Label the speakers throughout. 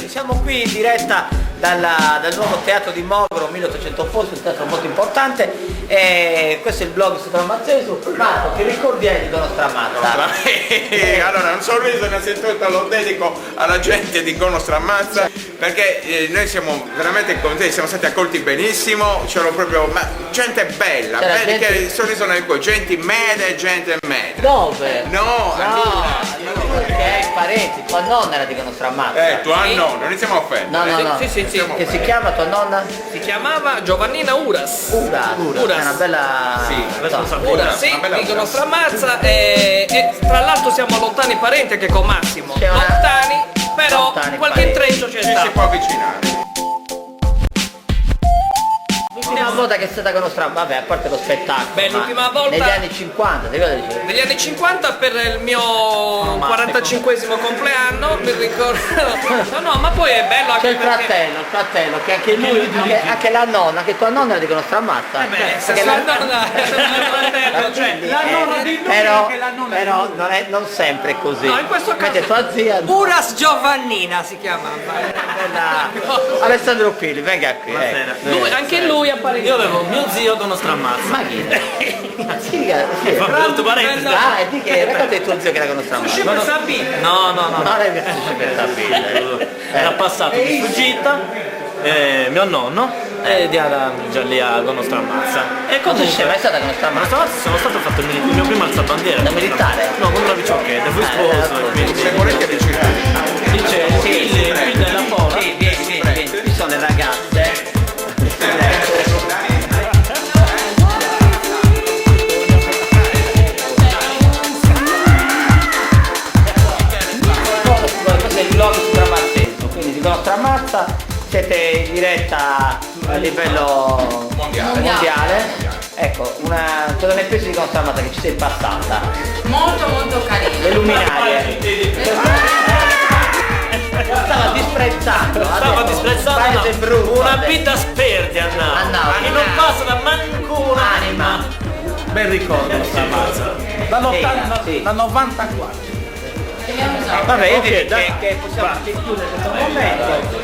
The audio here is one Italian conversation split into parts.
Speaker 1: Siamo qui in diretta dal nuovo teatro di Mogro, 1800 posti, un teatro molto importante, e questo è il blog Stefano Mazzesu. Marco, che ricordi hai di Dono Stramazza?
Speaker 2: Allora, un sorriso innanzitutto lo dedico alla gente di Dono Stramazza, perché noi siamo veramente contenti, siamo stati accolti benissimo, c'era proprio gente bella,
Speaker 1: gente...
Speaker 2: che sorrisono di qua, gente media e gente media.
Speaker 1: Dove?
Speaker 2: No,
Speaker 1: che hai parenti, tua nonna era di Dono Stramazza.
Speaker 2: Tua nonna, non iniziamo a offendere.
Speaker 1: No.
Speaker 3: Sì.
Speaker 1: Che si chiama tua nonna?
Speaker 3: Si chiamava Giovannina Uras.
Speaker 1: Uras. È una bella...
Speaker 3: Uras, sì, dicono Stramazza e tra l'altro siamo lontani parenti anche con Massimo. Lontani, però qualche intreccio c'è stato.
Speaker 2: Si può avvicinare.
Speaker 1: L'ultima volta che è stata con nostra... Vabbè, a parte lo spettacolo.
Speaker 3: Beh, l'ultima volta...
Speaker 1: Negli anni 50, ti ricordi?
Speaker 3: Negli anni 50 per il mio 45esimo compleanno, mi ricordo... No, ma poi è bello anche
Speaker 1: c'è il fratello, che anche lui, anche la nonna, che tua nonna era di Dono Stramazza.
Speaker 3: Perché la nonna
Speaker 1: la nonna di lui, però non sempre è così.
Speaker 3: No, in questo caso...
Speaker 1: Mentre tua zia...
Speaker 4: Uras Giovannina si chiamava.
Speaker 1: Alessandro Pili, venga qui.
Speaker 3: Anche lui appare.
Speaker 4: Io avevo mio zio Dono Stramazza.
Speaker 1: Ma chi è? Sì.
Speaker 4: Molto parente.
Speaker 1: E di che? Racconta il tuo zio che era con Dono Stramazza.
Speaker 4: No,
Speaker 1: Non è vero.
Speaker 4: Era passato di sfuggita, mio nonno e Diana già lì a Dono Stramazza. E
Speaker 1: Cosa c'è? Mai stata con Dono Stramazza?
Speaker 4: sono stato fatto il mio primo alzabandiera.
Speaker 1: Da militare?
Speaker 4: No, con una bicicletta, fui sposo.
Speaker 2: Se volete avvicinare.
Speaker 4: Dice, il della Pora.
Speaker 1: Sì, vieni. Qui sono le ragazze. Questo è il blog Stramazzesu, quindi di Dono Stramazza siete in diretta a livello mondiale. Ecco, cosa ne pensi di Dono Stramazza che ci sei passata?
Speaker 5: Molto carino.
Speaker 1: Le luminarie. Stava disprezzando. Paese brutto.
Speaker 4: Una vita sperdi andava. Che non passa da manco
Speaker 1: un'anima.
Speaker 4: Ben ricordo Stramazza. Da 94.
Speaker 1: Vabbè, io direi che possiamo chiudere questo momento.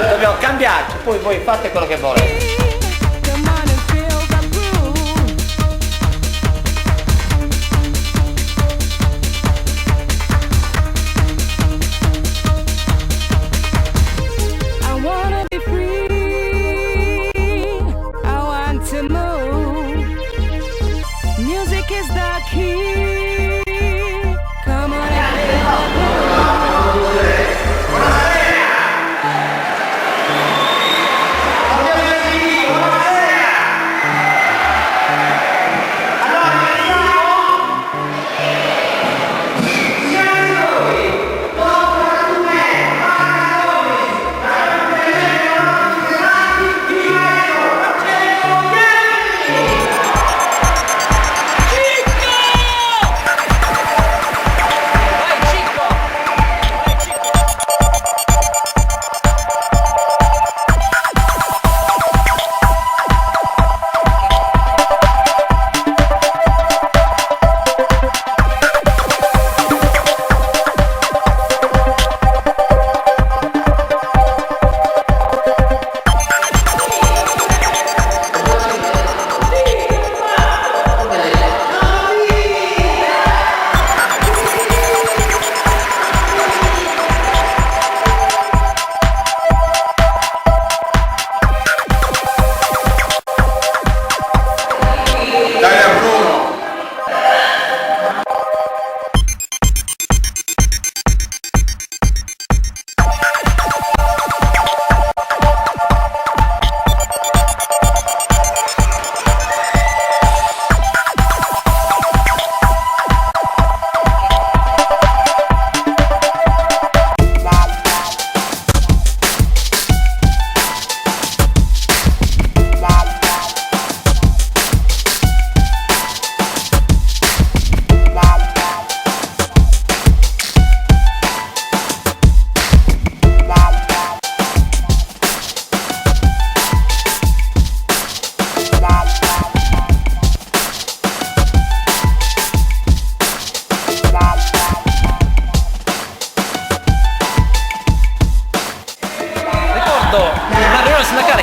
Speaker 1: Dobbiamo cambiarci, poi voi fate quello che volete.
Speaker 6: Music is the key. Come on.
Speaker 1: Buonasera!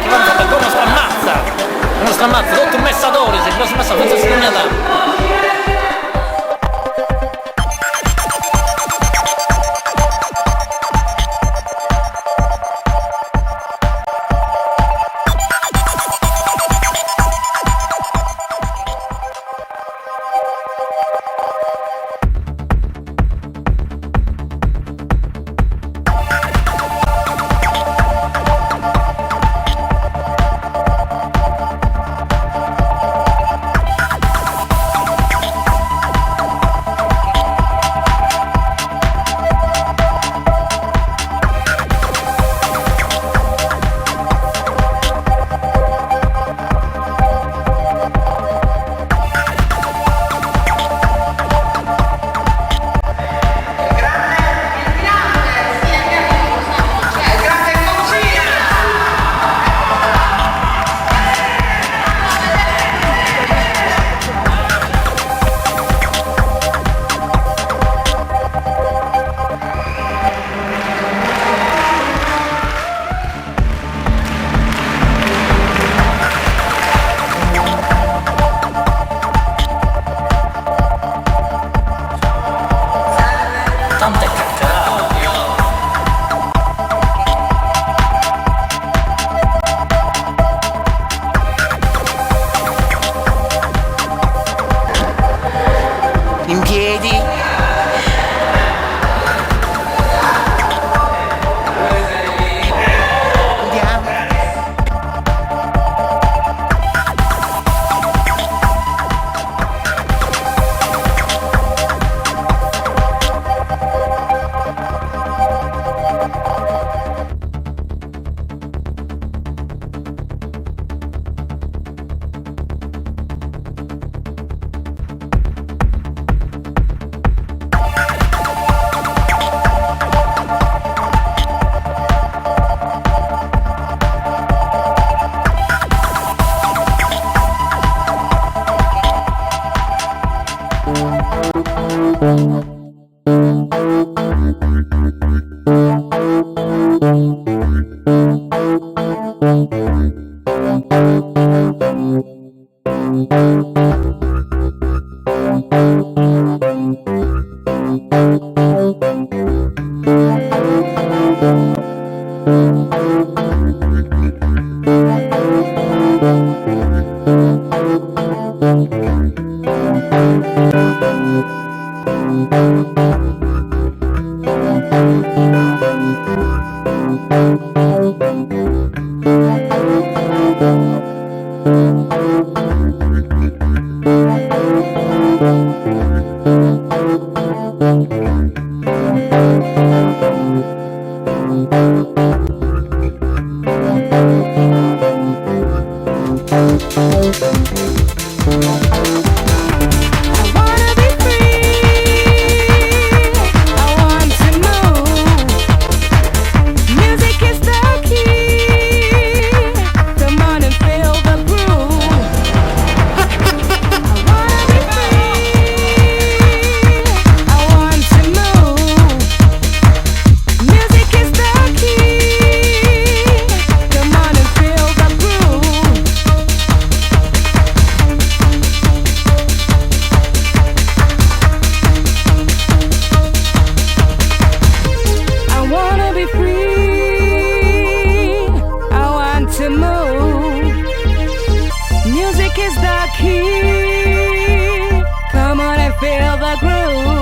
Speaker 4: avanzata con nostra ammazza. La nostra ammazza, tutto un messadore, se il nostro messadore senza scriminata.
Speaker 1: In piedi. Andiamo.
Speaker 6: Music is the key. Come on and feel the groove.